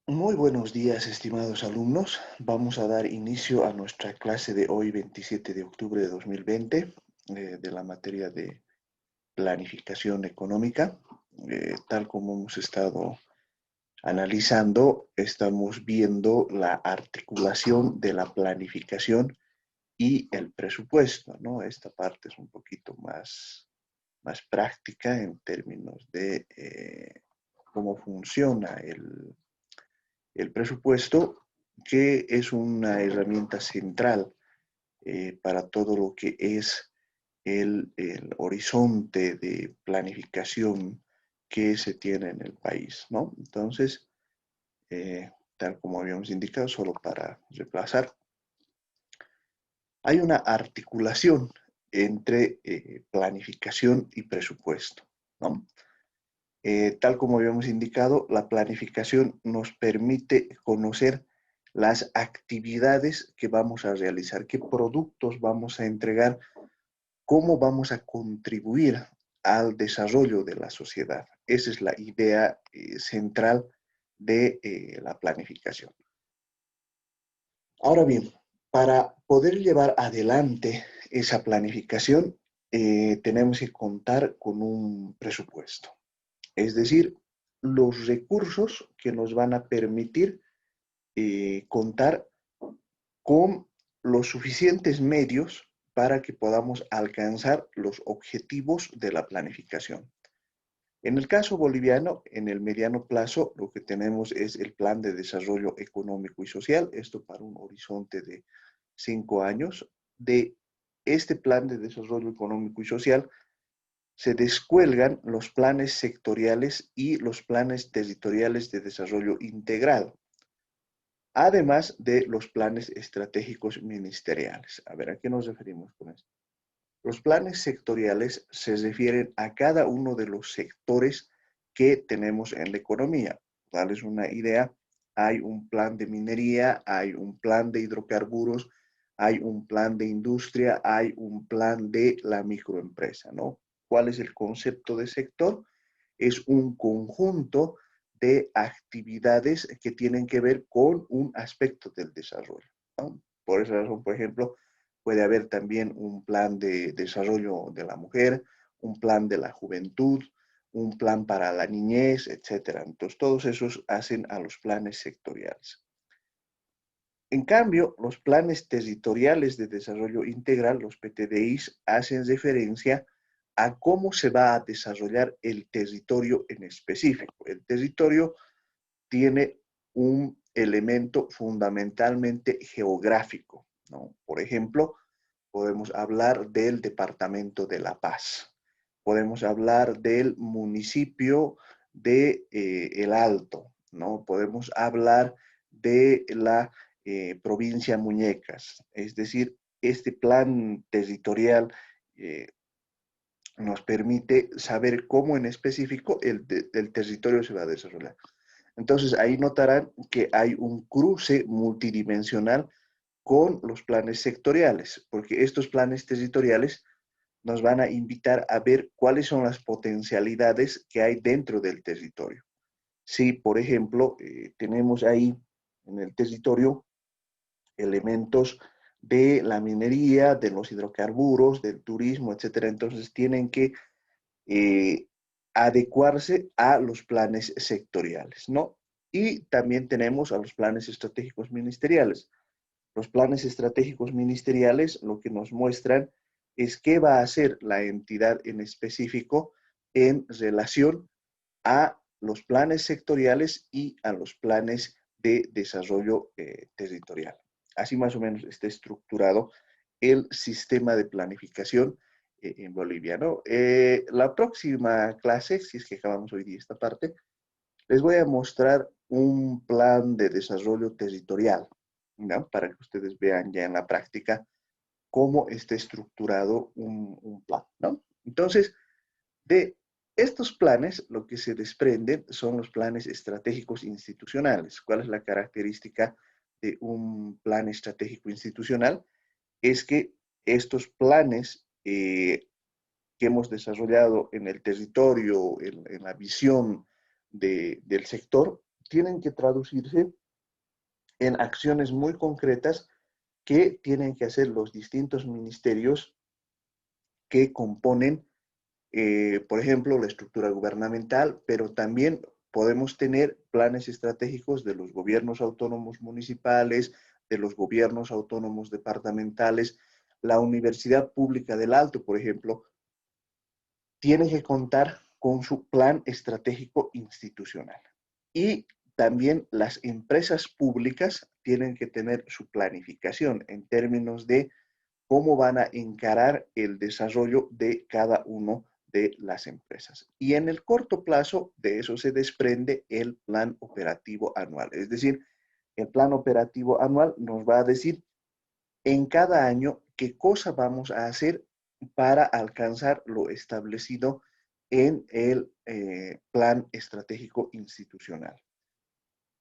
Muy buenos días, estimados alumnos. Vamos a dar inicio a nuestra clase de hoy, 27 de octubre de 2020, de la materia de planificación económica. Tal como hemos estado analizando, estamos viendo la articulación de la planificación y el presupuesto, ¿no? Esta parte es un poquito más práctica en términos de cómo funciona el presupuesto, que es una herramienta central para todo lo que es el horizonte de planificación que se tiene en el país, ¿no? Entonces, tal como habíamos indicado, solo para reemplazar, hay una articulación entre planificación y presupuesto, ¿no? Tal como habíamos indicado, la planificación nos permite conocer las actividades que vamos a realizar, qué productos vamos a entregar, cómo vamos a contribuir al desarrollo de la sociedad. Esa es la idea central de la planificación. Ahora bien, para poder llevar adelante esa planificación, tenemos que contar con un presupuesto. Es decir, los recursos que nos van a permitir contar con los suficientes medios para que podamos alcanzar los objetivos de la planificación. En el caso boliviano, en el mediano plazo, lo que tenemos es el Plan de Desarrollo Económico y Social, esto para un horizonte de 5 años. De este Plan de Desarrollo Económico y Social se descuelgan los planes sectoriales y los planes territoriales de desarrollo integral, además de los planes estratégicos ministeriales. A ver, ¿a qué nos referimos con esto? Los planes sectoriales se refieren a cada uno de los sectores que tenemos en la economía. Darles una idea, hay un plan de minería, hay un plan de hidrocarburos, hay un plan de industria, hay un plan de la microempresa, ¿no? ¿Cuál es el concepto de sector? Es un conjunto de actividades que tienen que ver con un aspecto del desarrollo, ¿no? Por esa razón, por ejemplo, puede haber también un plan de desarrollo de la mujer, un plan de la juventud, un plan para la niñez, etcétera. Entonces, todos esos hacen a los planes sectoriales. En cambio, los planes territoriales de desarrollo integral, los PTDIs, hacen referencia a cómo se va a desarrollar el territorio en específico. El territorio tiene un elemento fundamentalmente geográfico, ¿no? Por ejemplo, podemos hablar del Departamento de La Paz, podemos hablar del municipio de El Alto, ¿no? Podemos hablar de la provincia Muñecas, es decir, este plan territorial eh, nos permite saber cómo en específico el territorio se va a desarrollar. Entonces ahí notarán que hay un cruce multidimensional con los planes sectoriales, porque estos planes territoriales nos van a invitar a ver cuáles son las potencialidades que hay dentro del territorio. Si, por ejemplo, tenemos ahí en el territorio elementos de la minería, de los hidrocarburos, del turismo, etcétera, entonces tienen que eh, adecuarse a los planes sectoriales, ¿no? Y también tenemos a los planes estratégicos ministeriales. Los planes estratégicos ministeriales lo que nos muestran es qué va a hacer la entidad en específico en relación a los planes sectoriales y a los planes de desarrollo territorial. Así más o menos está estructurado el sistema de planificación en Bolivia, ¿no? La próxima clase, si es que acabamos hoy día esta parte, les voy a mostrar un plan de desarrollo territorial, ¿no? Para que ustedes vean ya en la práctica cómo está estructurado un plan, ¿no? Entonces, de estos planes, lo que se desprenden son los planes estratégicos institucionales. ¿Cuál es la característica de un plan estratégico institucional? Es que estos planes que hemos desarrollado en el territorio, en la visión del sector, tienen que traducirse en acciones muy concretas que tienen que hacer los distintos ministerios que componen, por ejemplo, la estructura gubernamental, pero también podemos tener planes estratégicos de los gobiernos autónomos municipales, de los gobiernos autónomos departamentales. La Universidad Pública del Alto, por ejemplo, tiene que contar con su plan estratégico institucional. Y también las empresas públicas tienen que tener su planificación en términos de cómo van a encarar el desarrollo de cada uno de las empresas. Y en el corto plazo de eso se desprende el plan operativo anual. Es decir, el plan operativo anual nos va a decir en cada año qué cosa vamos a hacer para alcanzar lo establecido en el plan estratégico institucional.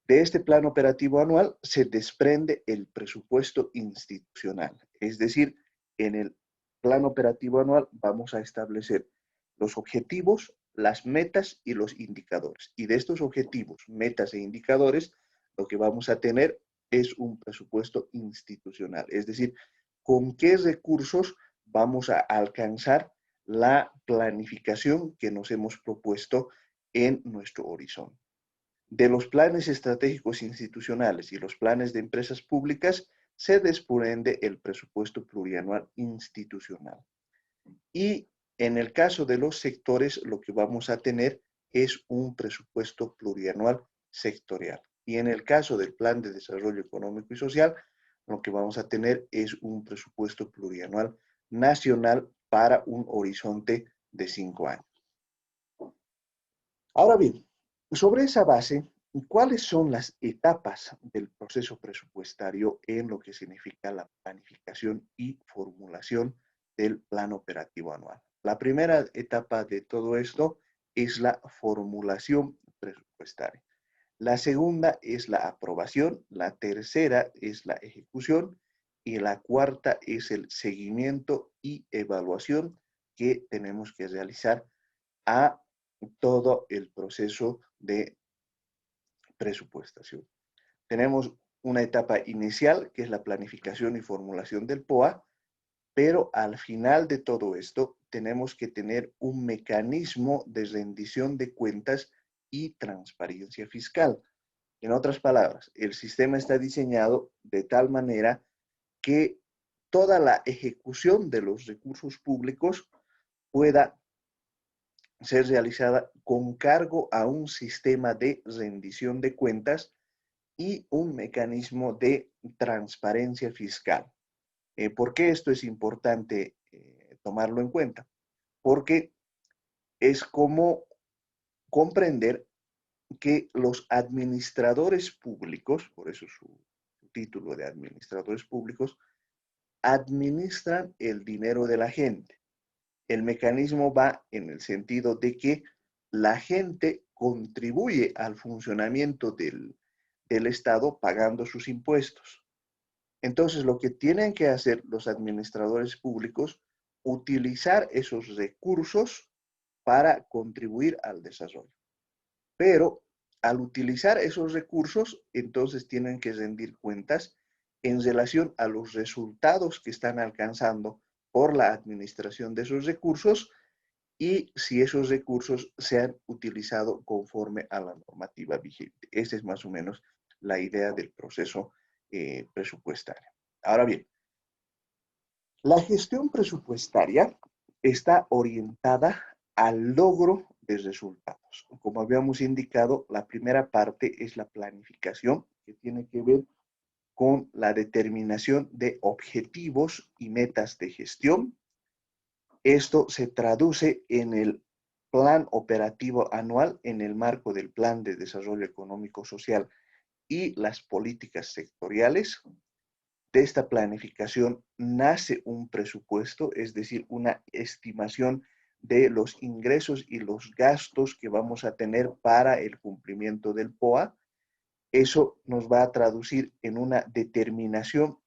De este plan operativo anual se desprende el presupuesto institucional. Es decir, en el plan operativo anual vamos a establecer los objetivos, las metas y los indicadores. Y de estos objetivos, metas e indicadores, lo que vamos a tener es un presupuesto institucional. Es decir, con qué recursos vamos a alcanzar la planificación que nos hemos propuesto en nuestro horizonte. De los planes estratégicos institucionales y los planes de empresas públicas se desprende el presupuesto plurianual institucional. Y en el caso de los sectores, lo que vamos a tener es un presupuesto plurianual sectorial. Y en el caso del Plan de Desarrollo Económico y Social, lo que vamos a tener es un presupuesto plurianual nacional para un horizonte de 5 años. Ahora bien, sobre esa base, ¿cuáles son las etapas del proceso presupuestario en lo que significa la planificación y formulación del plan operativo anual? La primera etapa de todo esto es la formulación presupuestaria. La segunda es la aprobación, la tercera es la ejecución y la cuarta es el seguimiento y evaluación que tenemos que realizar a todo el proceso de presupuestación. Tenemos una etapa inicial, que es la planificación y formulación del POA, pero al final de todo esto tenemos que tener un mecanismo de rendición de cuentas y transparencia fiscal. En otras palabras, el sistema está diseñado de tal manera que toda la ejecución de los recursos públicos pueda ser realizada con cargo a un sistema de rendición de cuentas y un mecanismo de transparencia fiscal. ¿Por qué esto es importante tomarlo en cuenta? Porque es como comprender que los administradores públicos, por eso su título de administradores públicos, administran el dinero de la gente. El mecanismo va en el sentido de que la gente contribuye al funcionamiento del Estado pagando sus impuestos. Entonces, lo que tienen que hacer los administradores públicos, utilizar esos recursos para contribuir al desarrollo. Pero al utilizar esos recursos, entonces tienen que rendir cuentas en relación a los resultados que están alcanzando por la administración de esos recursos y si esos recursos se han utilizado conforme a la normativa vigente. Esa es más o menos la idea del proceso presupuestario. Ahora bien, la gestión presupuestaria está orientada al logro de resultados. Como habíamos indicado, la primera parte es la planificación, que tiene que ver con la determinación de objetivos y metas de gestión. Esto se traduce en el plan operativo anual en el marco del Plan de Desarrollo Económico Social y las políticas sectoriales. De esta planificación nace un presupuesto, es decir, una estimación de los ingresos y los gastos que vamos a tener para el cumplimiento del POA. Eso nos va a traducir en una determinación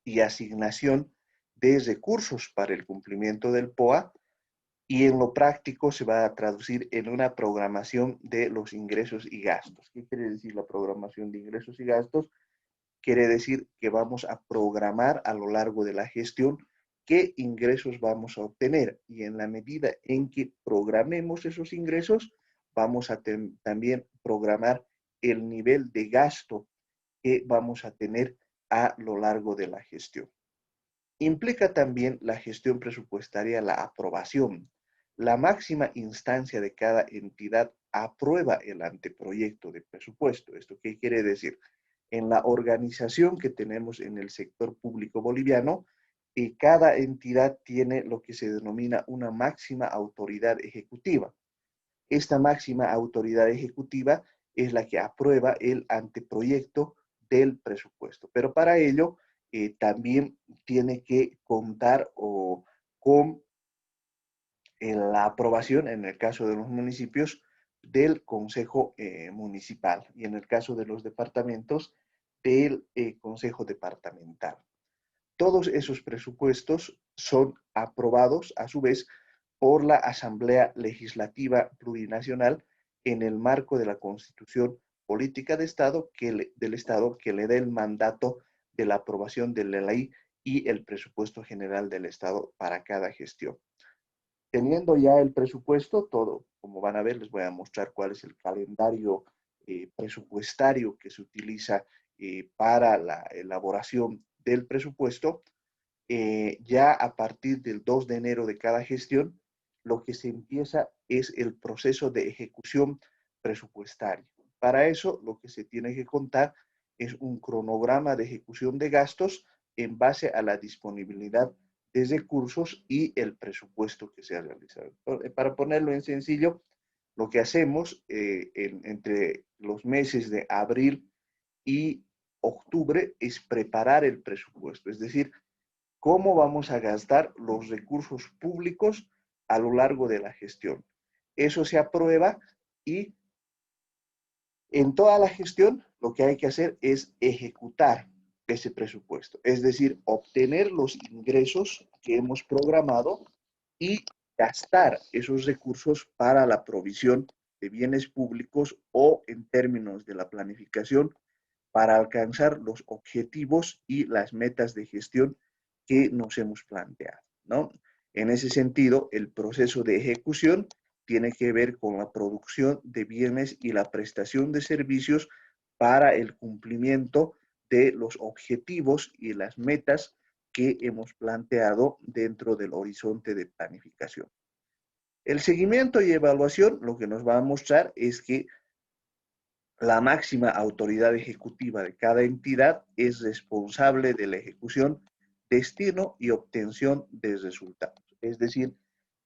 y asignación de recursos para el cumplimiento del POA y en lo práctico se va a traducir en una programación de los ingresos y gastos. ¿Qué quiere decir la programación de ingresos y gastos? Quiere decir que vamos a programar a lo largo de la gestión qué ingresos vamos a obtener y en la medida en que programemos esos ingresos, vamos a también programar el nivel de gasto que vamos a tener a lo largo de la gestión. Implica también la gestión presupuestaria la aprobación. La máxima instancia de cada entidad aprueba el anteproyecto de presupuesto. ¿Esto qué quiere decir? En la organización que tenemos en el sector público boliviano, cada entidad tiene lo que se denomina una máxima autoridad ejecutiva. Esta máxima autoridad ejecutiva es la que aprueba el anteproyecto del presupuesto. Pero para ello también tiene que contar con la aprobación, en el caso de los municipios, del Consejo Municipal y en el caso de los departamentos, del Consejo Departamental. Todos esos presupuestos son aprobados a su vez por la Asamblea Legislativa Plurinacional en el marco de la Constitución Política de Estado del Estado que le da el mandato de la aprobación de la ley y el presupuesto general del Estado para cada gestión. Teniendo ya el presupuesto, todo, como van a ver, les voy a mostrar cuál es el calendario presupuestario que se utiliza para la elaboración del presupuesto. Ya a partir del 2 de enero de cada gestión, lo que se empieza es el proceso de ejecución presupuestaria. Para eso, lo que se tiene que contar es un cronograma de ejecución de gastos en base a la disponibilidad de recursos y el presupuesto que se ha realizado. Para ponerlo en sencillo, lo que hacemos entre los meses de abril y octubre es preparar el presupuesto, es decir, cómo vamos a gastar los recursos públicos a lo largo de la gestión. Eso se aprueba y en toda la gestión lo que hay que hacer es ejecutar ese presupuesto, es decir, obtener los ingresos que hemos programado y gastar esos recursos para la provisión de bienes públicos o en términos de la planificación para alcanzar los objetivos y las metas de gestión que nos hemos planteado, ¿no? En ese sentido, el proceso de ejecución tiene que ver con la producción de bienes y la prestación de servicios para el cumplimiento de los objetivos y las metas que hemos planteado dentro del horizonte de planificación. El seguimiento y evaluación lo que nos va a mostrar es que la máxima autoridad ejecutiva de cada entidad es responsable de la ejecución, destino y obtención de resultados. Es decir,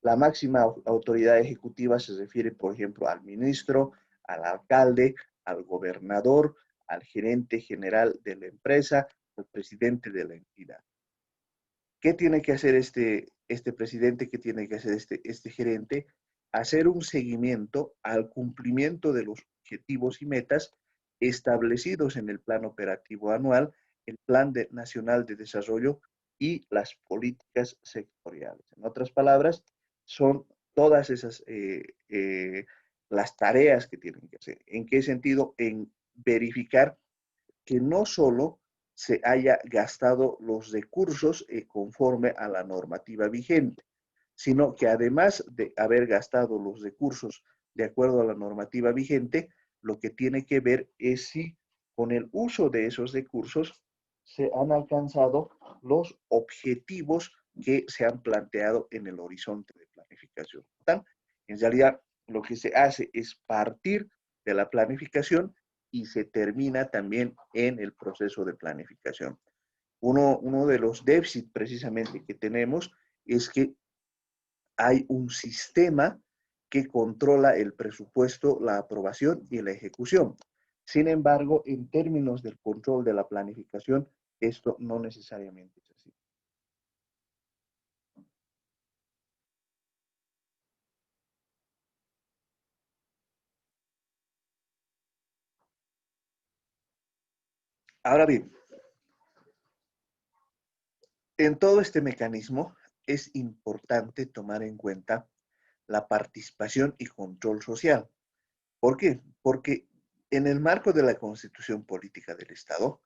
la máxima autoridad ejecutiva se refiere, por ejemplo, al ministro, al alcalde, al gobernador, al gerente general de la empresa, al presidente de la entidad. ¿Qué tiene que hacer este presidente? ¿Qué tiene que hacer este gerente? Hacer un seguimiento al cumplimiento de los objetivos y metas establecidos en el Plan Operativo Anual, el Plan Nacional de Desarrollo y las políticas sectoriales. En otras palabras, son todas esas las tareas que tienen que hacer. ¿En qué sentido? En verificar que no solo se haya gastado los recursos conforme a la normativa vigente, sino que además de haber gastado los recursos de acuerdo a la normativa vigente, lo que tiene que ver es si con el uso de esos recursos se han alcanzado los objetivos que se han planteado en el horizonte de planificación. En realidad, lo que se hace es partir de la planificación y se termina también en el proceso de planificación. Uno de los déficits precisamente que tenemos es que hay un sistema que controla el presupuesto, la aprobación y la ejecución. Sin embargo, en términos del control de la planificación, esto no necesariamente es así. Ahora bien, en todo este mecanismo es importante tomar en cuenta la participación y control social. ¿Por qué? Porque en el marco de la Constitución Política del Estado,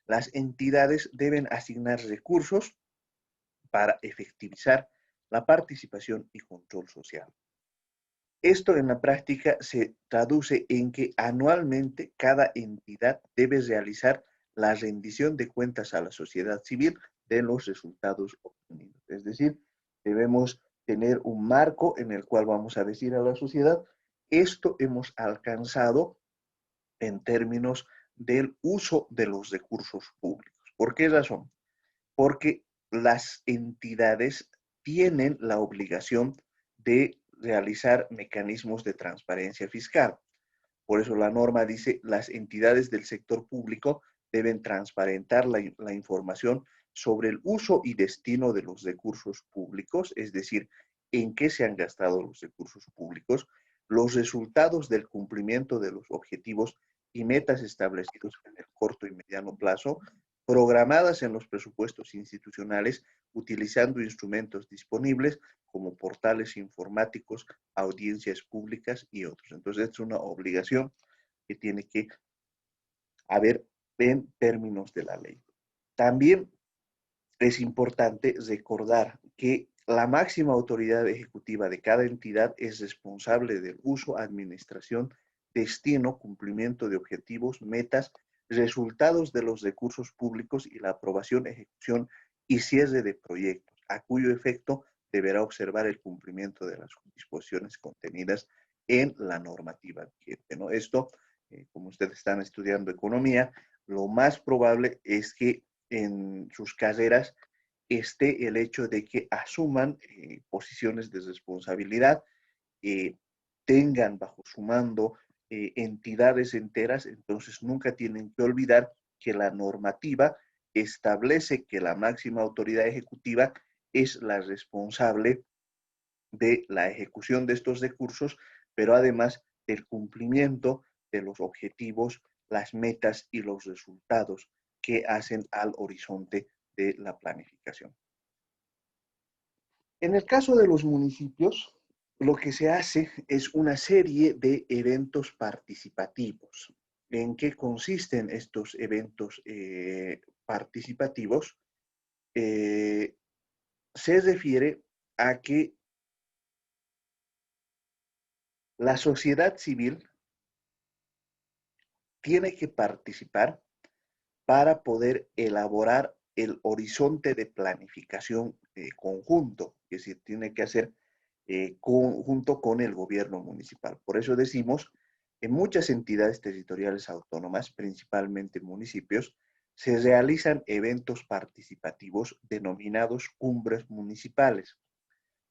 las entidades deben asignar recursos para efectivizar la participación y control social. Esto en la práctica se traduce en que anualmente cada entidad debe realizar la rendición de cuentas a la sociedad civil de los resultados obtenidos. Es decir, debemos tener un marco en el cual vamos a decir a la sociedad, esto hemos alcanzado en términos del uso de los recursos públicos. ¿Por qué razón? Porque las entidades tienen la obligación de realizar mecanismos de transparencia fiscal. Por eso la norma dice, las entidades del sector público deben transparentar la información sobre el uso y destino de los recursos públicos, es decir, en qué se han gastado los recursos públicos, los resultados del cumplimiento de los objetivos y metas establecidos en el corto y mediano plazo, programadas en los presupuestos institucionales, utilizando instrumentos disponibles como portales informáticos, audiencias públicas y otros. Entonces, es una obligación que tiene que haber en términos de la ley. También es importante recordar que la máxima autoridad ejecutiva de cada entidad es responsable del uso, administración, destino, cumplimiento de objetivos, metas, resultados de los recursos públicos y la aprobación, ejecución y cierre de proyectos, a cuyo efecto deberá observar el cumplimiento de las disposiciones contenidas en la normativa vigente, ¿no? Esto, como ustedes están estudiando economía, lo más probable es que en sus carreras esté el hecho de que asuman posiciones de responsabilidad, tengan bajo su mando entidades enteras, entonces nunca tienen que olvidar que la normativa establece que la máxima autoridad ejecutiva es la responsable de la ejecución de estos recursos, pero además del cumplimiento de los objetivos, las metas y los resultados que hacen al horizonte de la planificación. En el caso de los municipios, lo que se hace es una serie de eventos participativos. ¿En qué consisten estos eventos participativos? Se refiere a que la sociedad civil tiene que participar para poder elaborar el horizonte de planificación conjunto que se tiene que hacer junto con el gobierno municipal. Por eso decimos, en muchas entidades territoriales autónomas, principalmente municipios, se realizan eventos participativos denominados cumbres municipales,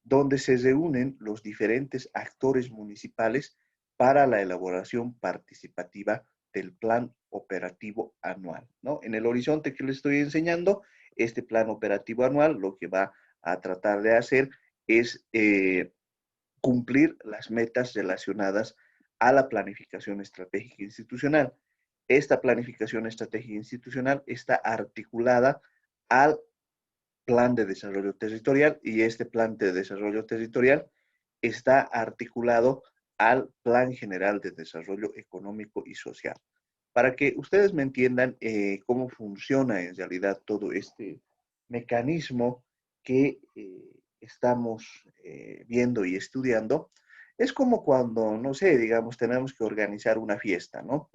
donde se reúnen los diferentes actores municipales para la elaboración participativa del plan operativo anual, ¿no? En el horizonte que les estoy enseñando, este plan operativo anual lo que va a tratar de hacer es cumplir las metas relacionadas a la planificación estratégica institucional. Esta planificación estratégica institucional está articulada al plan de desarrollo territorial y este plan de desarrollo territorial está articulado al Plan General de Desarrollo Económico y Social. Para que ustedes me entiendan cómo funciona en realidad todo este mecanismo que estamos viendo y estudiando, es como cuando, no sé, digamos, tenemos que organizar una fiesta, ¿no?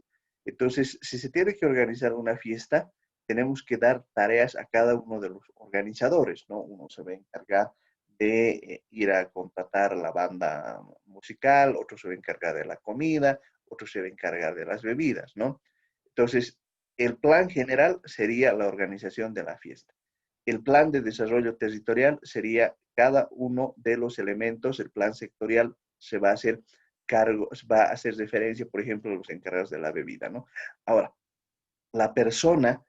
Entonces, si se tiene que organizar una fiesta, tenemos que dar tareas a cada uno de los organizadores, ¿no? Uno se va a encargar de ir a contratar la banda musical, otro se va a encargar de la comida, otro se va a encargar de las bebidas, ¿no? Entonces, el plan general sería la organización de la fiesta. El plan de desarrollo territorial sería cada uno de los elementos, el plan sectorial se va a hacer cargo, va a hacer referencia, por ejemplo, a los encargados de la bebida, ¿no? Ahora, la persona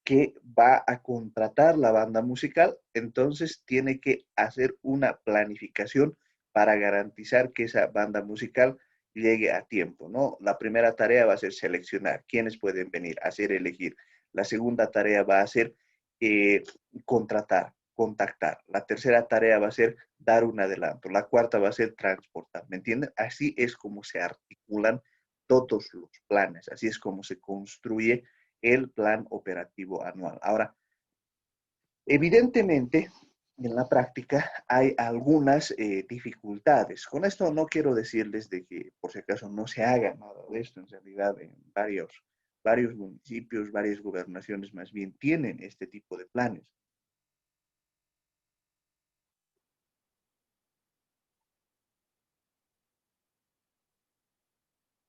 que va a contratar la banda musical, entonces tiene que hacer una planificación para garantizar que esa banda musical llegue a tiempo, ¿no? La primera tarea va a ser seleccionar quiénes pueden venir, hacer elegir. La segunda tarea va a ser eh, contratar. contactar. La tercera tarea va a ser dar un adelanto. La cuarta va a ser transportar. ¿Me entienden? Así es como se articulan todos los planes. Así es como se construye el plan operativo anual. Ahora, evidentemente, en la práctica hay algunas dificultades. Con esto no quiero decirles de que, por si acaso, no se haga nada de esto. En realidad, en varios municipios, varias gobernaciones más bien tienen este tipo de planes.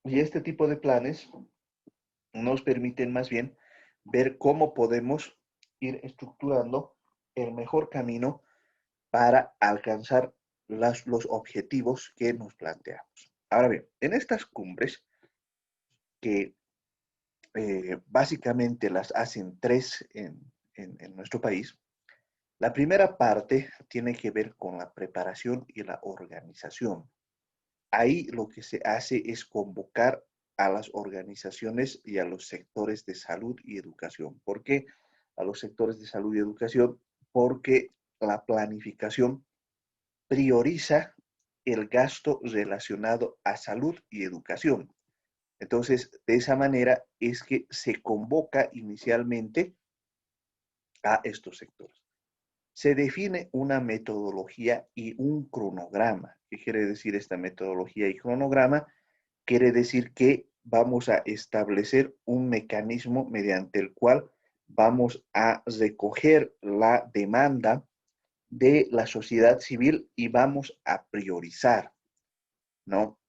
Y este tipo de planes nos permiten más bien ver cómo podemos ir estructurando el mejor camino para alcanzar los objetivos que nos planteamos. Ahora bien, en estas cumbres, que básicamente las hacen tres en nuestro país, la primera parte tiene que ver con la preparación y la organización. Ahí lo que se hace es convocar a las organizaciones y a los sectores de salud y educación. ¿Por qué a los sectores de salud y educación? Porque la planificación prioriza el gasto relacionado a salud y educación. Entonces, de esa manera es que se convoca inicialmente a estos sectores. Se define una metodología y un cronograma. ¿Qué quiere decir esta metodología y cronograma? Quiere decir que vamos a establecer un mecanismo mediante el cual vamos a recoger la demanda de la sociedad civil y vamos a priorizar, ¿no?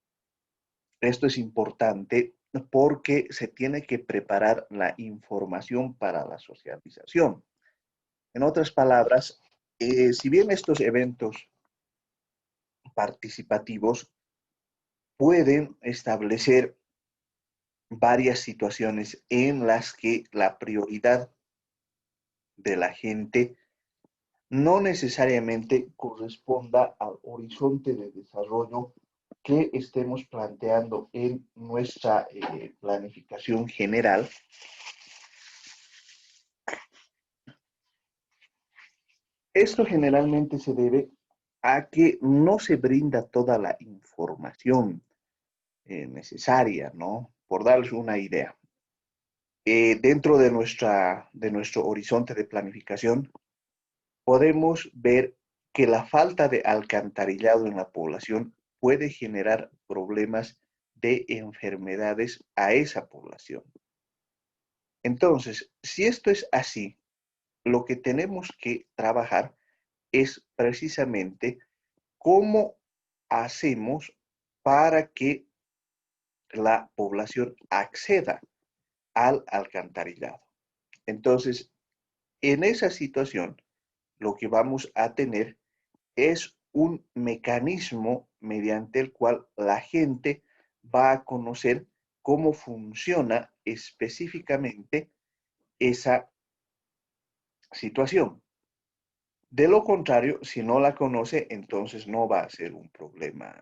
Esto es importante porque se tiene que preparar la información para la socialización. En otras palabras, si bien estos eventos participativos pueden establecer varias situaciones en las que la prioridad de la gente no necesariamente corresponda al horizonte de desarrollo que estemos planteando en nuestra planificación general. Esto generalmente se debe a que no se brinda toda la información necesaria, ¿no? Por darles una idea. Dentro de nuestro horizonte de planificación, podemos ver que la falta de alcantarillado en la población puede generar problemas de enfermedades a esa población. Entonces, si esto es así, lo que tenemos que trabajar es precisamente cómo hacemos para que la población acceda al alcantarillado. Entonces, en esa situación, lo que vamos a tener es un mecanismo mediante el cual la gente va a conocer cómo funciona específicamente esa situación. De lo contrario, si no la conoce, entonces no va a ser un problema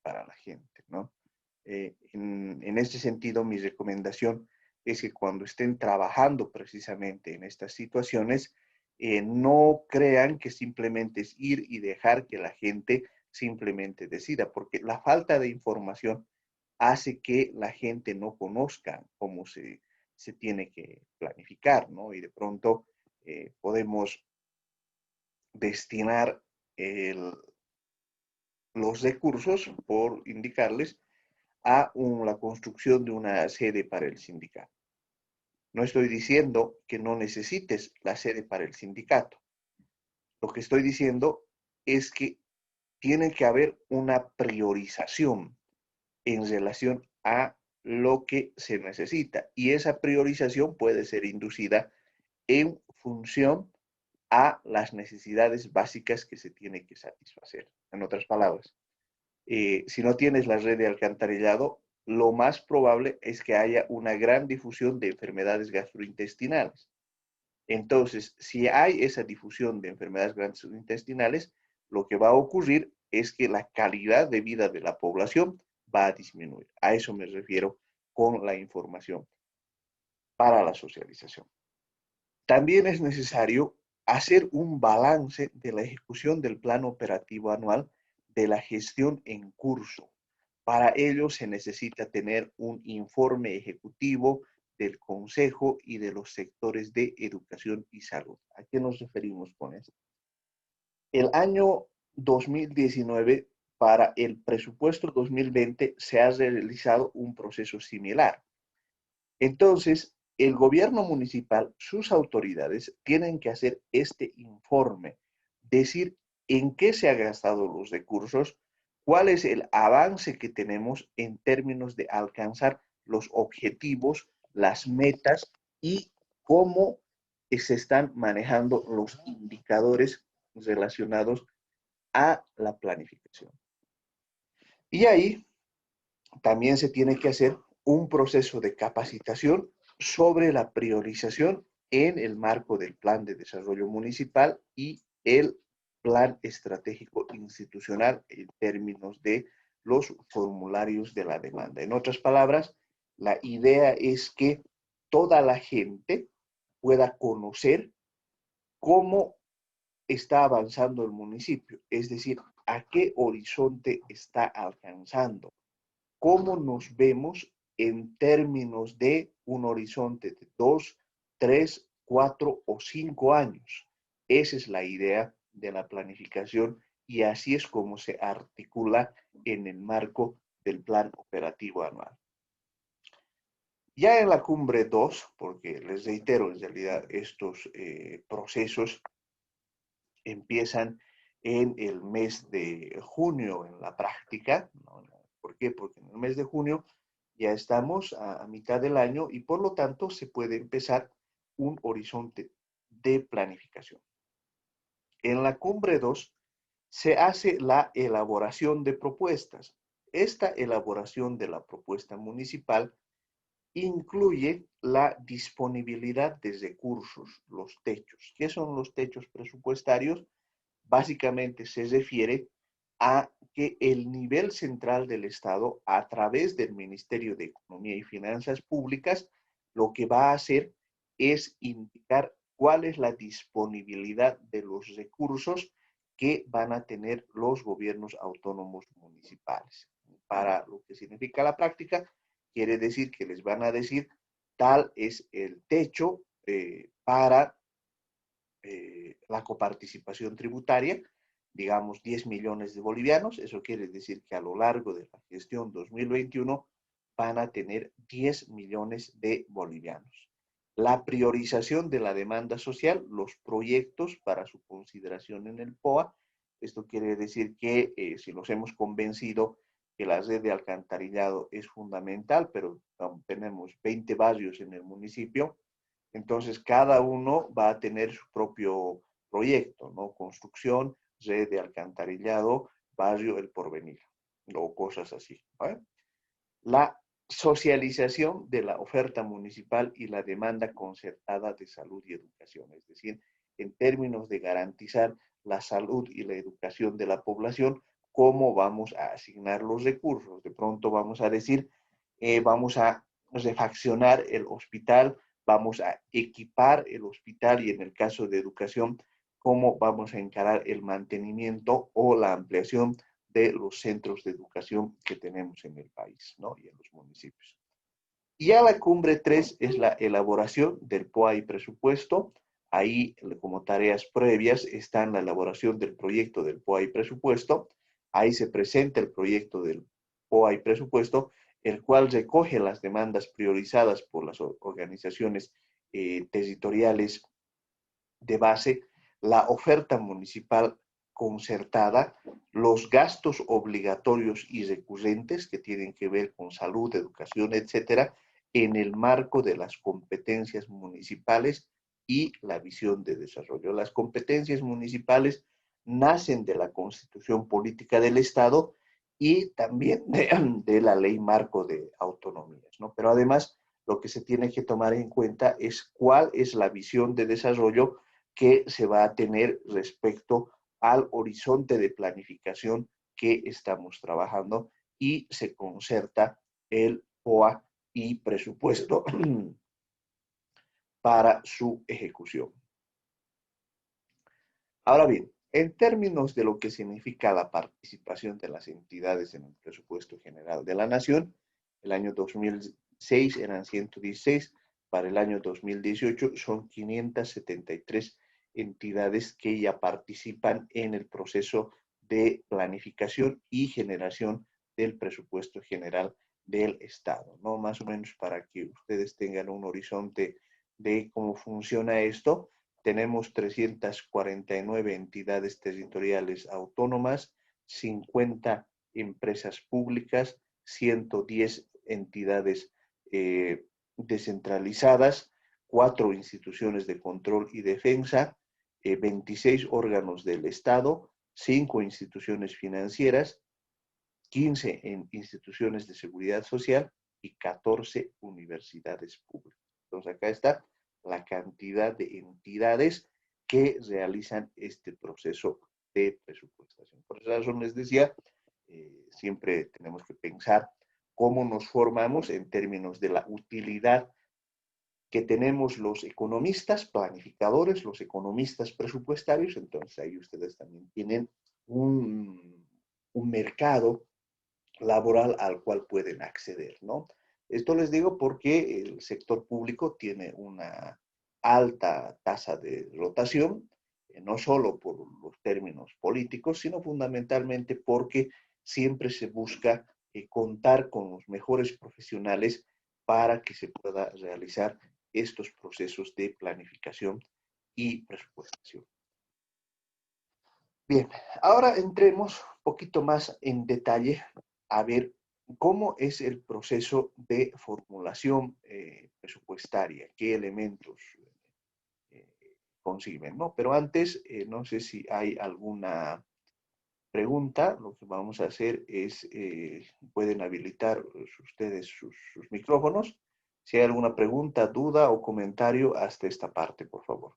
para la gente, ¿no? En este sentido, mi recomendación es que cuando estén trabajando precisamente en estas situaciones, no crean que simplemente es ir y dejar que la gente simplemente decida, porque la falta de información hace que la gente no conozca cómo se tiene que planificar, ¿no? Y de pronto podemos destinar el, los recursos, por indicarles, a la construcción de una sede para el sindicato. No estoy diciendo que no necesites la sede para el sindicato. Lo que estoy diciendo es que tiene que haber una priorización en relación a lo que se necesita. Y esa priorización puede ser inducida en función a las necesidades básicas que se tiene que satisfacer. En otras palabras, si no tienes la red de alcantarillado, lo más probable es que haya una gran difusión de enfermedades gastrointestinales. Entonces, si hay esa difusión de enfermedades gastrointestinales, lo que va a ocurrir es que la calidad de vida de la población va a disminuir. A eso me refiero con la información para la socialización. También es necesario hacer un balance de la ejecución del plan operativo anual de la gestión en curso. Para ello se necesita tener un informe ejecutivo del Consejo y de los sectores de educación y salud. ¿A qué nos referimos con esto? El año 2019, para el presupuesto 2020, se ha realizado un proceso similar. Entonces, el gobierno municipal, sus autoridades, tienen que hacer este informe, decir en qué se han gastado los recursos, cuál es el avance que tenemos en términos de alcanzar los objetivos, las metas y cómo se están manejando los indicadores relacionados a la planificación. Y ahí también se tiene que hacer un proceso de capacitación sobre la priorización en el marco del Plan de Desarrollo Municipal y el Plan Estratégico Institucional en términos de los formularios de la demanda. En otras palabras, la idea es que toda la gente pueda conocer cómo está avanzando el municipio, es decir, a qué horizonte está alcanzando, cómo nos vemos en términos de un horizonte de 2, 3, 4 o 5 años. Esa es la idea de la planificación y así es como se articula en el marco del plan operativo anual. Ya en la cumbre 2, porque les reitero, en realidad estos procesos empiezan en el mes de junio en la práctica, ¿no? ¿Por qué? Porque en el mes de junio ya estamos a mitad del año y por lo tanto se puede empezar un horizonte de planificación. En la cumbre 2 se hace la elaboración de propuestas. Esta elaboración de la propuesta municipal incluye la disponibilidad de recursos, los techos. ¿Qué son los techos presupuestarios? Básicamente se refiere a que el nivel central del Estado, a través del Ministerio de Economía y Finanzas Públicas, lo que va a hacer es indicar cuál es la disponibilidad de los recursos que van a tener los gobiernos autónomos municipales. Para lo que significa la práctica, quiere decir que les van a decir tal es el techo para la coparticipación tributaria, digamos 10 millones de bolivianos, eso quiere decir que a lo largo de la gestión 2021 van a tener 10 millones de bolivianos. La priorización de la demanda social, los proyectos para su consideración en el POA, esto quiere decir que si los hemos convencido que la red de alcantarillado es fundamental, pero tenemos 20 barrios en el municipio, entonces, cada uno va a tener su propio proyecto, ¿no? Construcción, red de alcantarillado, barrio El Porvenir, o cosas así, ¿vale? La socialización de la oferta municipal y la demanda concertada de salud y educación, es decir, en términos de garantizar la salud y la educación de la población, cómo vamos a asignar los recursos. De pronto vamos a decir, vamos a refaccionar el hospital, vamos a equipar el hospital y en el caso de educación, cómo vamos a encarar el mantenimiento o la ampliación de los centros de educación que tenemos en el país, ¿no? Y en los municipios. Y ya la cumbre 3 es la elaboración del POA y presupuesto. Ahí, como tareas previas, están la elaboración del proyecto del POA y presupuesto. Ahí se presenta el proyecto del POA y presupuesto, el cual recoge las demandas priorizadas por las organizaciones territoriales de base, la oferta municipal concertada, los gastos obligatorios y recurrentes que tienen que ver con salud, educación, etcétera, en el marco de las competencias municipales y la visión de desarrollo. Las competencias municipales nacen de la Constitución Política del Estado y también de la Ley Marco de Autonomías, ¿no? Pero además, lo que se tiene que tomar en cuenta es cuál es la visión de desarrollo que se va a tener respecto al horizonte de planificación que estamos trabajando y se concerta el POA y presupuesto para su ejecución. Ahora bien, en términos de lo que significa la participación de las entidades en el presupuesto general de la Nación, el año 2006 eran 116, para el año 2018 son 573 entidades que ya participan en el proceso de planificación y generación del presupuesto general del Estado, ¿no? Más o menos para que ustedes tengan un horizonte de cómo funciona esto. Tenemos 349 entidades territoriales autónomas, 50 empresas públicas, 110 entidades descentralizadas, 4 instituciones de control y defensa, 26 órganos del Estado, 5 instituciones financieras, 15 en instituciones de seguridad social y 14 universidades públicas. Entonces acá está la cantidad de entidades que realizan este proceso de presupuestación. Por esa razón les decía, siempre tenemos que pensar cómo nos formamos en términos de la utilidad que tenemos los economistas planificadores, los economistas presupuestarios. Entonces ahí ustedes también tienen un mercado laboral al cual pueden acceder, ¿no? Esto les digo porque el sector público tiene una alta tasa de rotación, no solo por los términos políticos, sino fundamentalmente porque siempre se busca contar con los mejores profesionales para que se pueda realizar estos procesos de planificación y presupuestación. Bien, ahora entremos un poquito más en detalle a ver cómo es el proceso de formulación presupuestaria, qué elementos eh, consiguen, ¿no? Pero antes, no sé si hay alguna pregunta, lo que vamos a hacer es, pueden habilitar ustedes sus micrófonos. Si hay alguna pregunta, duda o comentario hasta esta parte, por favor.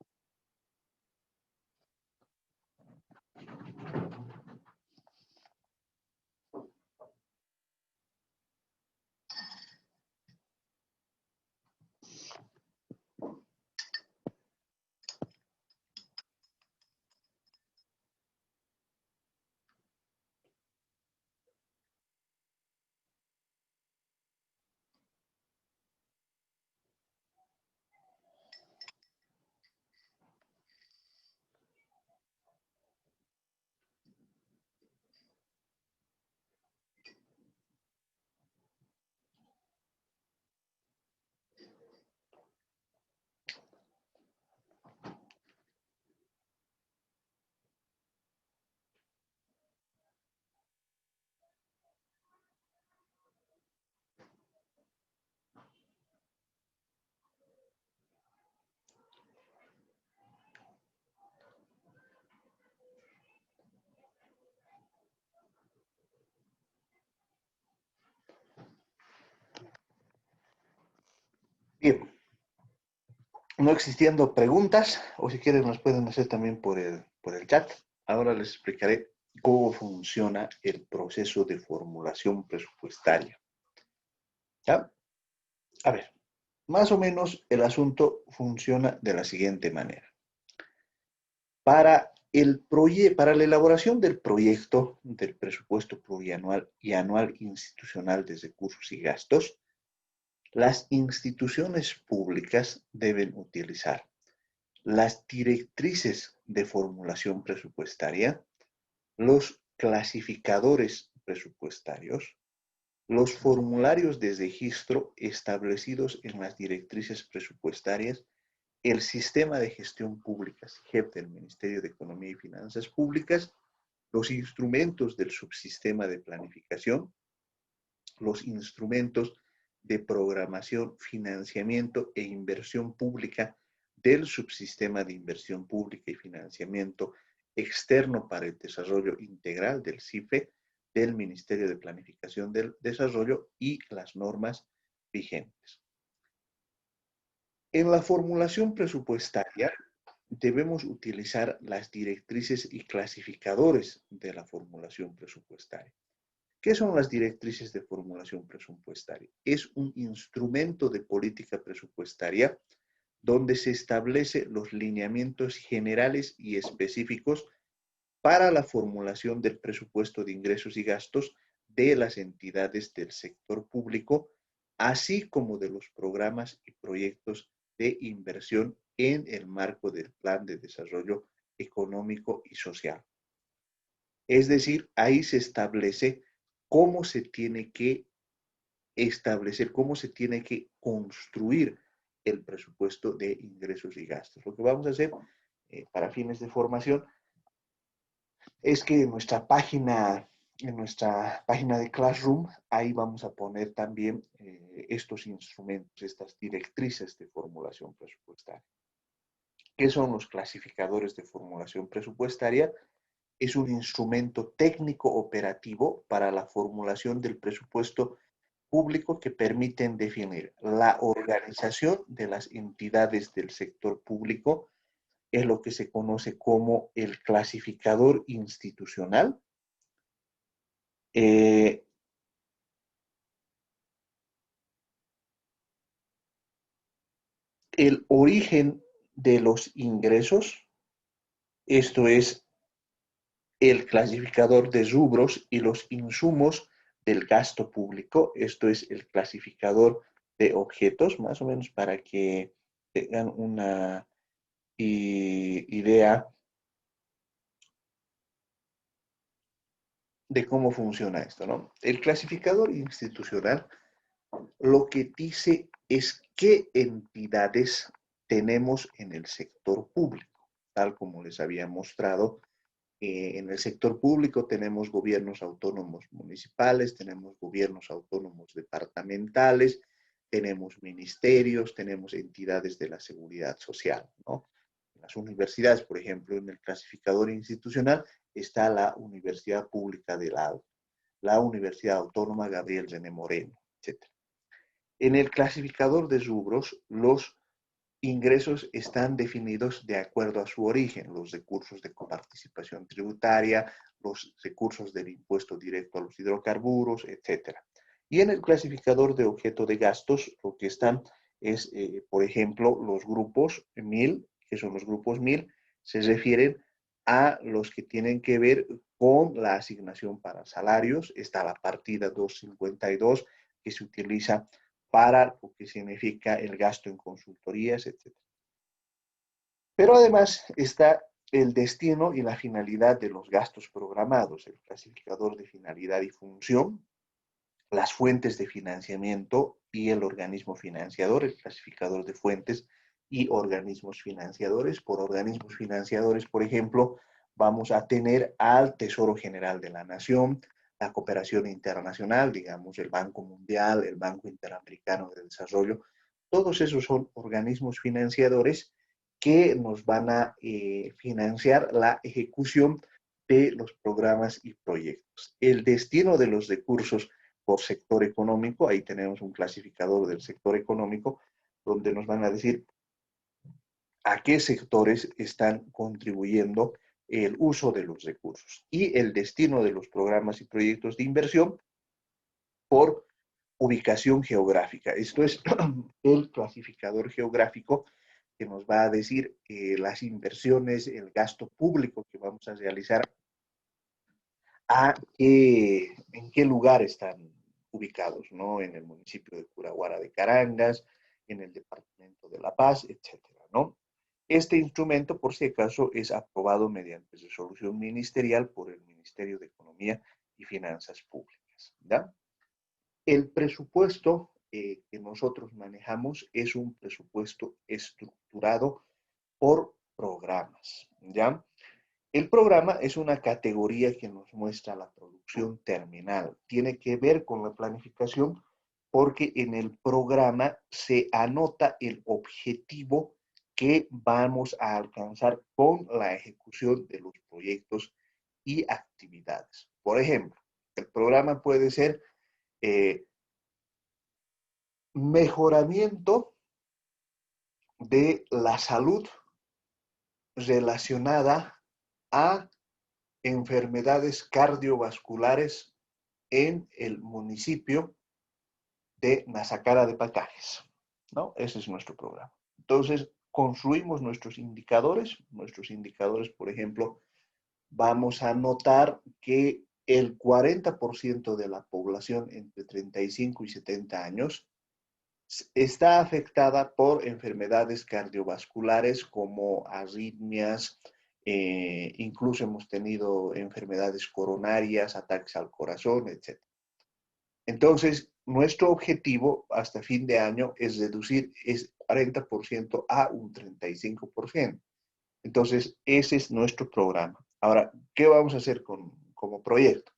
Bien, no existiendo preguntas, o si quieren nos pueden hacer también por el chat. Ahora les explicaré cómo funciona el proceso de formulación presupuestaria. ¿Ya? A ver, más o menos el asunto funciona de la siguiente manera. Para la elaboración del proyecto del presupuesto plurianual y anual institucional de recursos y gastos, las instituciones públicas deben utilizar las directrices de formulación presupuestaria, los clasificadores presupuestarios, los formularios de registro establecidos en las directrices presupuestarias, el sistema de gestión pública, SIGEP del Ministerio de Economía y Finanzas Públicas, los instrumentos del subsistema de planificación, los instrumentos de programación, financiamiento e inversión pública del subsistema de inversión pública y financiamiento externo para el desarrollo integral del CIFE, del Ministerio de Planificación del Desarrollo y las normas vigentes. En la formulación presupuestaria debemos utilizar las directrices y clasificadores de la formulación presupuestaria. ¿Qué son las directrices de formulación presupuestaria? Es un instrumento de política presupuestaria donde se establecen los lineamientos generales y específicos para la formulación del presupuesto de ingresos y gastos de las entidades del sector público, así como de los programas y proyectos de inversión en el marco del Plan de Desarrollo Económico y Social. Es decir, ahí se establece cómo se tiene que establecer, cómo se tiene que construir el presupuesto de ingresos y gastos. Lo que vamos a hacer para fines de formación es que en nuestra página de Classroom, ahí vamos a poner también estos instrumentos, estas directrices de formulación presupuestaria. ¿Qué son los clasificadores de formulación presupuestaria? Es un instrumento técnico operativo para la formulación del presupuesto público que permiten definir la organización de las entidades del sector público, es lo que se conoce como el clasificador institucional. Eh, el origen de los ingresos, esto es el clasificador de rubros y los insumos del gasto público, esto es el clasificador de objetos, más o menos para que tengan una idea de cómo funciona esto, ¿no? El clasificador institucional lo que dice es qué entidades tenemos en el sector público, tal como les había mostrado. En el sector público tenemos gobiernos autónomos municipales, tenemos gobiernos autónomos departamentales, tenemos ministerios, tenemos entidades de la seguridad social, ¿no? En las universidades, por ejemplo, en el clasificador institucional está la Universidad Pública del Alto, la Universidad Autónoma Gabriel René Moreno, etc. En el clasificador de rubros, los ingresos están definidos de acuerdo a su origen, los recursos de coparticipación tributaria, los recursos del impuesto directo a los hidrocarburos, etc. Y en el clasificador de objeto de gastos, lo que están es, por ejemplo, los grupos 1000, que son los grupos 1000, se refieren a los que tienen que ver con la asignación para salarios. Está la partida 252, que se utiliza para lo que significa el gasto en consultorías, etc. Pero además está el destino y la finalidad de los gastos programados, el clasificador de finalidad y función, las fuentes de financiamiento y el organismo financiador, el clasificador de fuentes y organismos financiadores. Por organismos financiadores, por ejemplo, vamos a tener al Tesoro General de la Nación, la cooperación internacional, digamos, el Banco Mundial, el Banco Interamericano de Desarrollo. Todos esos son organismos financiadores que nos van a financiar la ejecución de los programas y proyectos. El destino de los recursos por sector económico, ahí tenemos un clasificador del sector económico, donde nos van a decir a qué sectores están contribuyendo el uso de los recursos y el destino de los programas y proyectos de inversión por ubicación geográfica. Esto es el clasificador geográfico que nos va a decir las inversiones, el gasto público que vamos a realizar, en qué lugar están ubicados, ¿no? En el municipio de Curaguara de Carangas, en el departamento de La Paz, etcétera, ¿no? Este instrumento, por si acaso, es aprobado mediante resolución ministerial por el Ministerio de Economía y Finanzas Públicas, ¿ya? El presupuesto que nosotros manejamos es un presupuesto estructurado por programas, ¿ya? El programa es una categoría que nos muestra la producción terminal. Tiene que ver con la planificación porque en el programa se anota el objetivo que vamos a alcanzar con la ejecución de los proyectos y actividades. Por ejemplo, el programa puede ser eh, mejoramiento de la salud relacionada a enfermedades cardiovasculares en el municipio de Nazacara de Pacajes, ¿no? Ese es nuestro programa. Entonces, construimos nuestros indicadores. Nuestros indicadores, por ejemplo, vamos a notar que el 40% de la población entre 35 y 70 años está afectada por enfermedades cardiovasculares como arritmias, incluso hemos tenido enfermedades coronarias, ataques al corazón, etc. Entonces, nuestro objetivo hasta fin de año es reducir ese 40% a un 35%. Entonces, ese es nuestro programa. Ahora, ¿qué vamos a hacer como proyecto?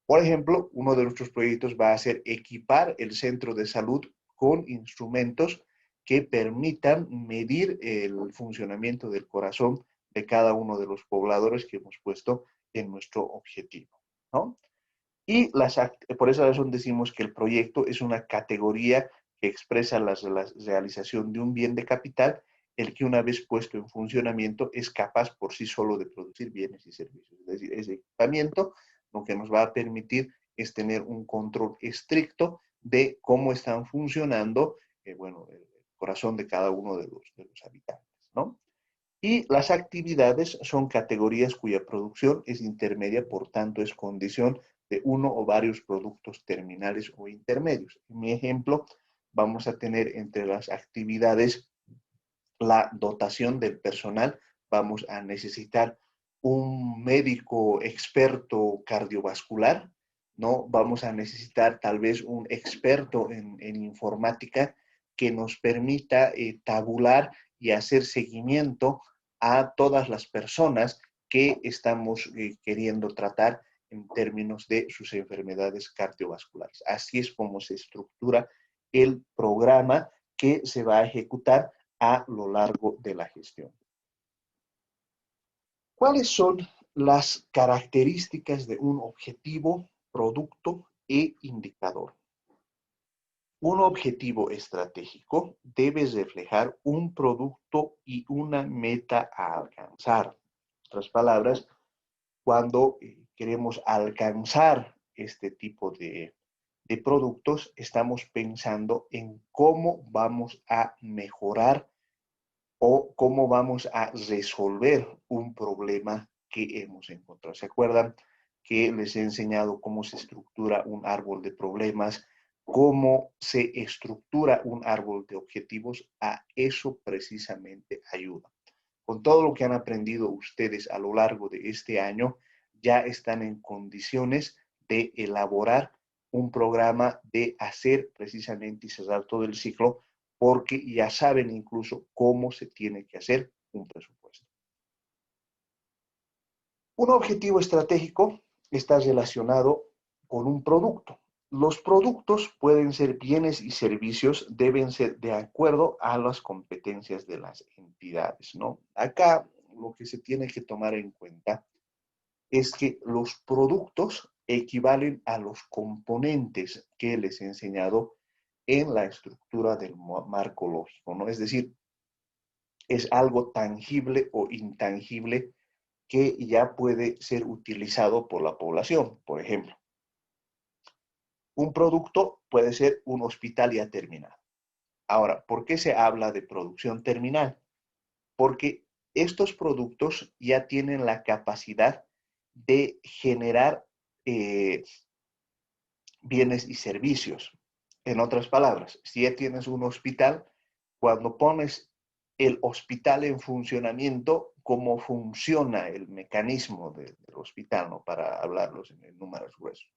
Por ejemplo, uno de nuestros proyectos va a ser equipar el centro de salud con instrumentos que permitan medir el funcionamiento del corazón de cada uno de los pobladores que hemos puesto en nuestro objetivo, ¿no? Y por esa razón decimos que el proyecto es una categoría que expresa la realización de un bien de capital, el que una vez puesto en funcionamiento es capaz por sí solo de producir bienes y servicios. Es decir, ese equipamiento lo que nos va a permitir es tener un control estricto de cómo están funcionando, bueno, el corazón de cada uno de los habitantes, ¿no? Y las actividades son categorías cuya producción es intermedia, por tanto es condición de uno o varios productos terminales o intermedios. En mi ejemplo, vamos a tener entre las actividades la dotación del personal. Vamos a necesitar un médico experto cardiovascular, ¿no? Vamos a necesitar tal vez un experto en informática que nos permita tabular y hacer seguimiento a todas las personas que estamos queriendo tratar en términos de sus enfermedades cardiovasculares. Así es como se estructura el programa que se va a ejecutar a lo largo de la gestión. ¿Cuáles son las características de un objetivo, producto e indicador? Un objetivo estratégico debe reflejar un producto y una meta a alcanzar. En otras palabras, cuando queremos alcanzar este tipo de productos, estamos pensando en cómo vamos a mejorar o cómo vamos a resolver un problema que hemos encontrado. ¿Se acuerdan que les he enseñado cómo se estructura un árbol de problemas, cómo se estructura un árbol de objetivos? A eso precisamente ayuda. Con todo lo que han aprendido ustedes a lo largo de este año, ya están en condiciones de elaborar un programa de hacer precisamente y cerrar todo el ciclo, porque ya saben incluso cómo se tiene que hacer un presupuesto. Un objetivo estratégico está relacionado con un producto. Los productos pueden ser bienes y servicios, deben ser de acuerdo a las competencias de las entidades, ¿no? Acá lo que se tiene que tomar en cuenta es que los productos equivalen a los componentes que les he enseñado en la estructura del marco lógico, ¿no? Es decir, es algo tangible o intangible que ya puede ser utilizado por la población. Por ejemplo, un producto puede ser un hospital ya terminado. Ahora, ¿por qué se habla de producción terminal? Porque estos productos ya tienen la capacidad de generar bienes y servicios. En otras palabras, si ya tienes un hospital, cuando pones el hospital en funcionamiento, cómo funciona el mecanismo del hospital, ¿no? Para hablarlos en números gruesos.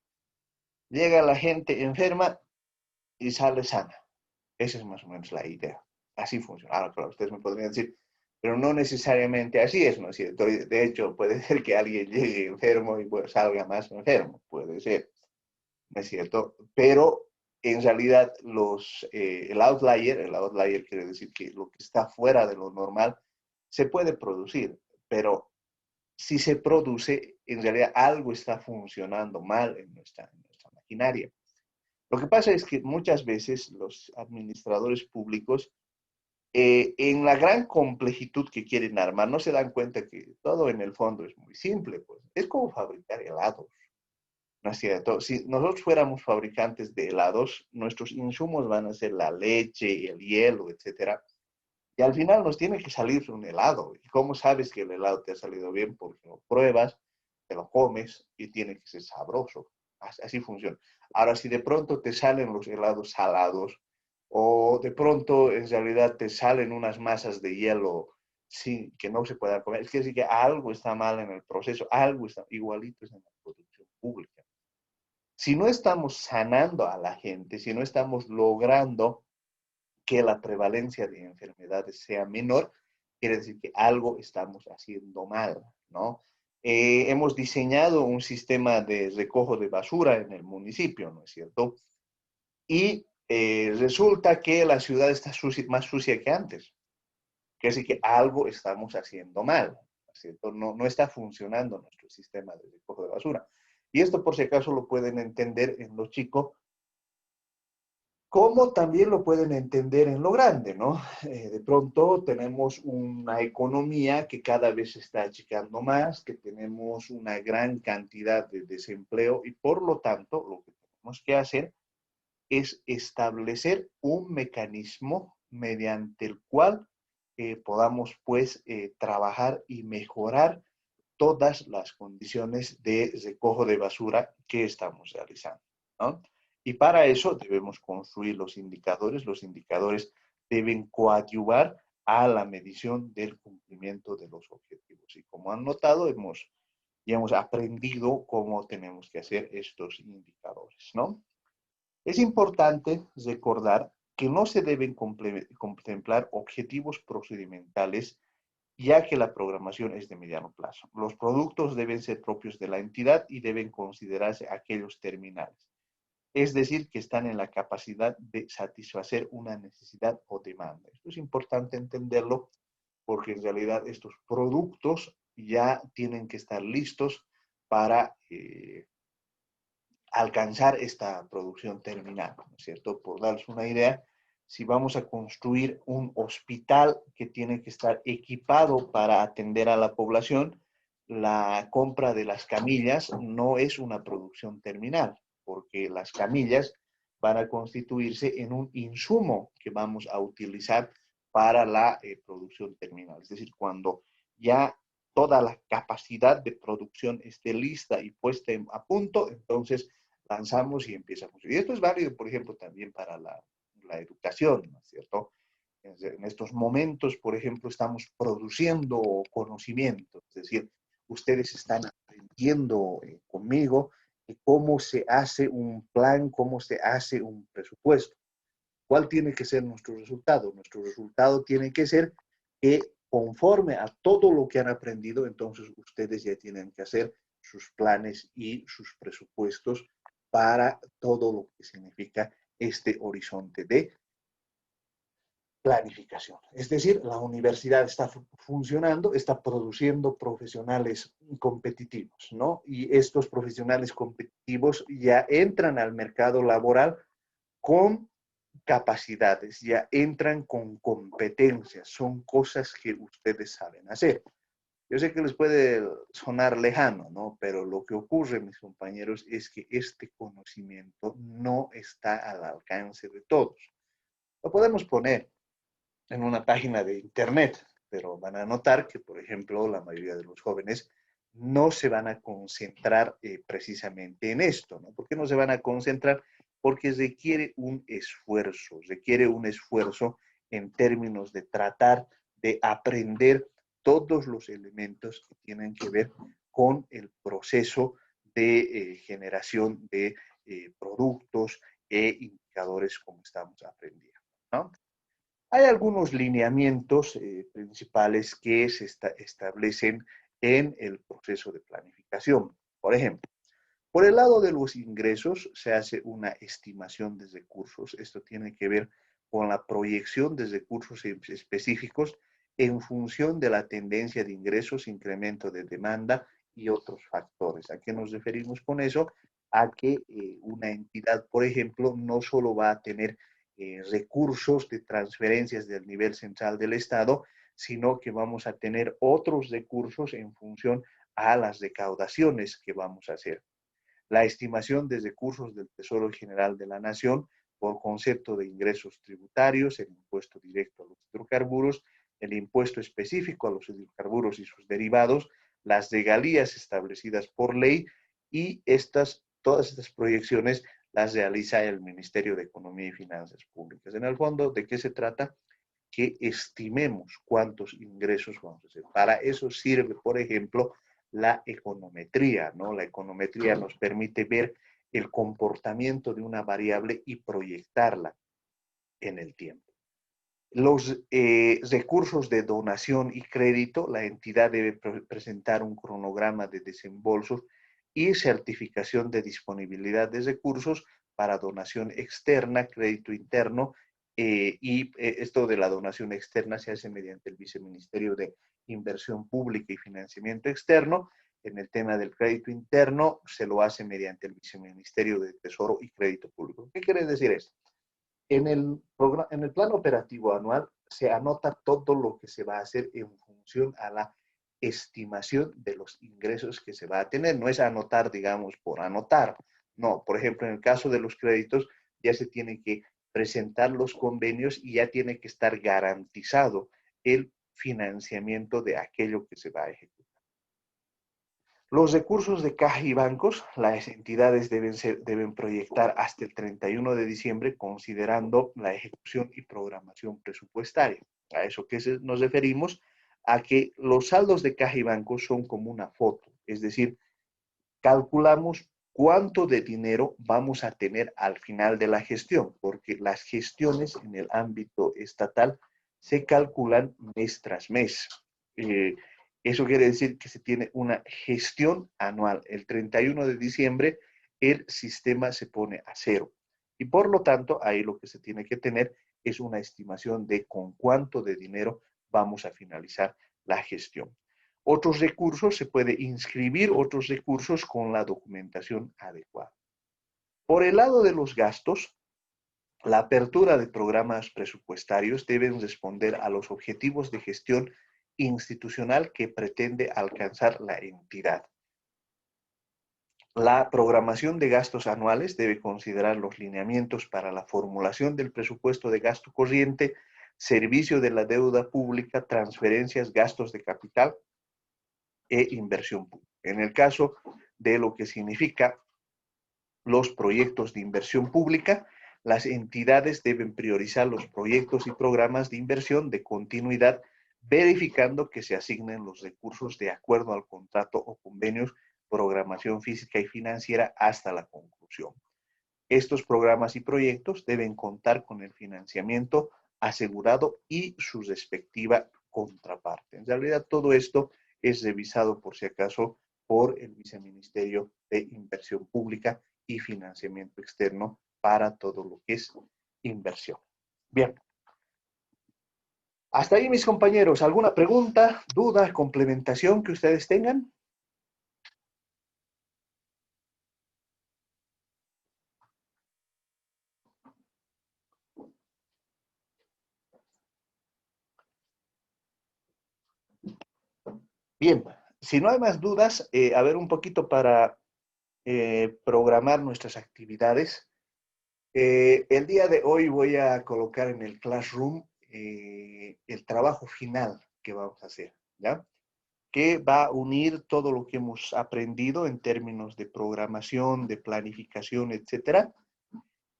Llega la gente enferma y sale sana. Esa es más o menos la idea. Así funciona. Ahora, claro, ustedes me podrían decir, pero no necesariamente así es, ¿no es cierto? De hecho, puede ser que alguien llegue enfermo y pues, salga más enfermo, puede ser, ¿no es cierto? Pero en realidad el outlier quiere decir que lo que está fuera de lo normal se puede producir, pero si se produce, en realidad algo está funcionando mal en nuestra maquinaria. Lo que pasa es que muchas veces los administradores públicos, en la gran complejitud que quieren armar, no se dan cuenta que todo en el fondo es muy simple, pues. Es como fabricar helados, ¿no es cierto? Si nosotros fuéramos fabricantes de helados, nuestros insumos van a ser la leche, el hielo, etcétera. Y al final nos tiene que salir un helado. ¿Y cómo sabes que el helado te ha salido bien? Porque lo pruebas, te lo comes y tiene que ser sabroso. Así funciona. Ahora, si de pronto te salen los helados salados o de pronto en realidad te salen unas masas de hielo sí, que no se puedan comer, es decir que algo está mal en el proceso, algo está igualito es en la producción pública. Si no estamos sanando a la gente, si no estamos logrando que la prevalencia de enfermedades sea menor, quiere decir que algo estamos haciendo mal, ¿no? Hemos diseñado un sistema de recojo de basura en el municipio, ¿no es cierto? Y resulta que la ciudad está sucia, más sucia que antes. Quiere decir que algo estamos haciendo mal, ¿no es cierto? No, no está funcionando nuestro sistema de recojo de basura. Y esto, por si acaso, lo pueden entender en los chicos como también lo pueden entender en lo grande, ¿no? De pronto tenemos una economía que cada vez se está achicando más, que tenemos una gran cantidad de desempleo y por lo tanto lo que tenemos que hacer es establecer un mecanismo mediante el cual podamos pues trabajar y mejorar todas las condiciones de recojo de basura que estamos realizando, ¿no? Y para eso debemos construir los indicadores deben coadyuvar a la medición del cumplimiento de los objetivos. Y como han notado, ya hemos aprendido cómo tenemos que hacer estos indicadores, ¿no? Es importante recordar que no se deben contemplar objetivos procedimentales ya que la programación es de mediano plazo. Los productos deben ser propios de la entidad y deben considerarse aquellos terminales, es decir, que están en la capacidad de satisfacer una necesidad o demanda. Esto es importante entenderlo porque en realidad estos productos ya tienen que estar listos para alcanzar esta producción terminal, ¿no es cierto? Por darles una idea, si vamos a construir un hospital que tiene que estar equipado para atender a la población, la compra de las camillas no es una producción terminal, porque las camillas van a constituirse en un insumo que vamos a utilizar para la producción terminal. Es decir, cuando ya toda la capacidad de producción esté lista y puesta a punto, entonces lanzamos y empieza a funcionar. Y esto es válido, por ejemplo, también para la educación, ¿no es cierto? En estos momentos, por ejemplo, estamos produciendo conocimiento, es decir, ustedes están aprendiendo conmigo cómo se hace un plan, cómo se hace un presupuesto. ¿Cuál tiene que ser nuestro resultado? Nuestro resultado tiene que ser que conforme a todo lo que han aprendido, entonces ustedes ya tienen que hacer sus planes y sus presupuestos para todo lo que significa este horizonte de planificación. Es decir, la universidad está funcionando, está produciendo profesionales competitivos, ¿no? Y estos profesionales competitivos ya entran al mercado laboral con capacidades, ya entran con competencias, son cosas que ustedes saben hacer. Yo sé que les puede sonar lejano, ¿no? Pero lo que ocurre, mis compañeros, es que este conocimiento no está al alcance de todos. Lo podemos poner en una página de internet, pero van a notar que, por ejemplo, la mayoría de los jóvenes no se van a concentrar precisamente en esto, ¿no? ¿Por qué no se van a concentrar? Porque requiere un esfuerzo en términos de tratar de aprender todos los elementos que tienen que ver con el proceso de generación de productos e indicadores como estamos aprendiendo, ¿no? Hay algunos lineamientos principales que se establecen en el proceso de planificación. Por ejemplo, por el lado de los ingresos se hace una estimación de recursos. Esto tiene que ver con la proyección de recursos específicos en función de la tendencia de ingresos, incremento de demanda y otros factores. ¿A qué nos referimos con eso? A que una entidad, por ejemplo, no solo va a tener recursos de transferencias del nivel central del Estado, sino que vamos a tener otros recursos en función a las recaudaciones que vamos a hacer. La estimación de recursos del Tesoro General de la Nación por concepto de ingresos tributarios, el impuesto directo a los hidrocarburos, el impuesto específico a los hidrocarburos y sus derivados, las regalías establecidas por ley y todas estas proyecciones las realiza el Ministerio de Economía y Finanzas Públicas. En el fondo, ¿de qué se trata? Que estimemos cuántos ingresos vamos a hacer. Para eso sirve, por ejemplo, la econometría, ¿no? La econometría nos permite ver el comportamiento de una variable y proyectarla en el tiempo. Los recursos de donación y crédito, la entidad debe presentar un cronograma de desembolsos y certificación de disponibilidad de recursos para donación externa, crédito interno, esto de la donación externa se hace mediante el Viceministerio de Inversión Pública y Financiamiento Externo. En el tema del crédito interno se lo hace mediante el Viceministerio de Tesoro y Crédito Público. ¿Qué quiere decir esto? En el plan operativo anual se anota todo lo que se va a hacer en función a la estimación de los ingresos que se va a tener. No es anotar, digamos, por anotar. No, por ejemplo, en el caso de los créditos, ya se tienen que presentar los convenios y ya tiene que estar garantizado el financiamiento de aquello que se va a ejecutar. Los recursos de caja y bancos, las entidades deben proyectar hasta el 31 de diciembre considerando la ejecución y programación presupuestaria. A eso que nos referimos, a que los saldos de caja y bancos son como una foto, es decir, calculamos cuánto de dinero vamos a tener al final de la gestión, porque las gestiones en el ámbito estatal se calculan mes tras mes. Eso quiere decir que se tiene una gestión anual. El 31 de diciembre el sistema se pone a cero. Y por lo tanto, ahí lo que se tiene que tener es una estimación de con cuánto de dinero vamos a finalizar la gestión. Otros recursos, se puede inscribir otros recursos con la documentación adecuada. Por el lado de los gastos, la apertura de programas presupuestarios deben responder a los objetivos de gestión institucional que pretende alcanzar la entidad. La programación de gastos anuales debe considerar los lineamientos para la formulación del presupuesto de gasto corriente, servicio de la deuda pública, transferencias, gastos de capital e inversión pública. En el caso de lo que significa los proyectos de inversión pública, las entidades deben priorizar los proyectos y programas de inversión de continuidad, verificando que se asignen los recursos de acuerdo al contrato o convenios, programación física y financiera hasta la conclusión. Estos programas y proyectos deben contar con el financiamiento asegurado y su respectiva contraparte. En realidad, todo esto es revisado, por si acaso, por el Viceministerio de Inversión Pública y Financiamiento Externo para todo lo que es inversión. Bien. Hasta ahí, mis compañeros. ¿Alguna pregunta, duda, complementación que ustedes tengan? Bien, si no hay más dudas, a ver un poquito para programar nuestras actividades. El día de hoy voy a colocar en el Classroom el trabajo final que vamos a hacer, ¿ya? Que va a unir todo lo que hemos aprendido en términos de programación, de planificación, etcétera.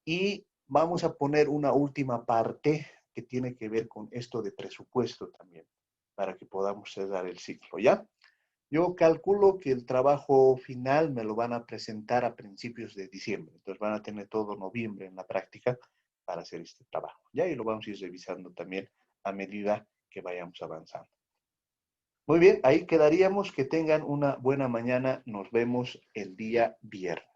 Y vamos a poner una última parte que tiene que ver con esto de presupuesto también, para que podamos cerrar el ciclo, ¿ya? Yo calculo que el trabajo final me lo van a presentar a principios de diciembre. Entonces van a tener todo noviembre en la práctica para hacer este trabajo. Ya, y lo vamos a ir revisando también a medida que vayamos avanzando. Muy bien, ahí quedaríamos. Que tengan una buena mañana. Nos vemos el día viernes.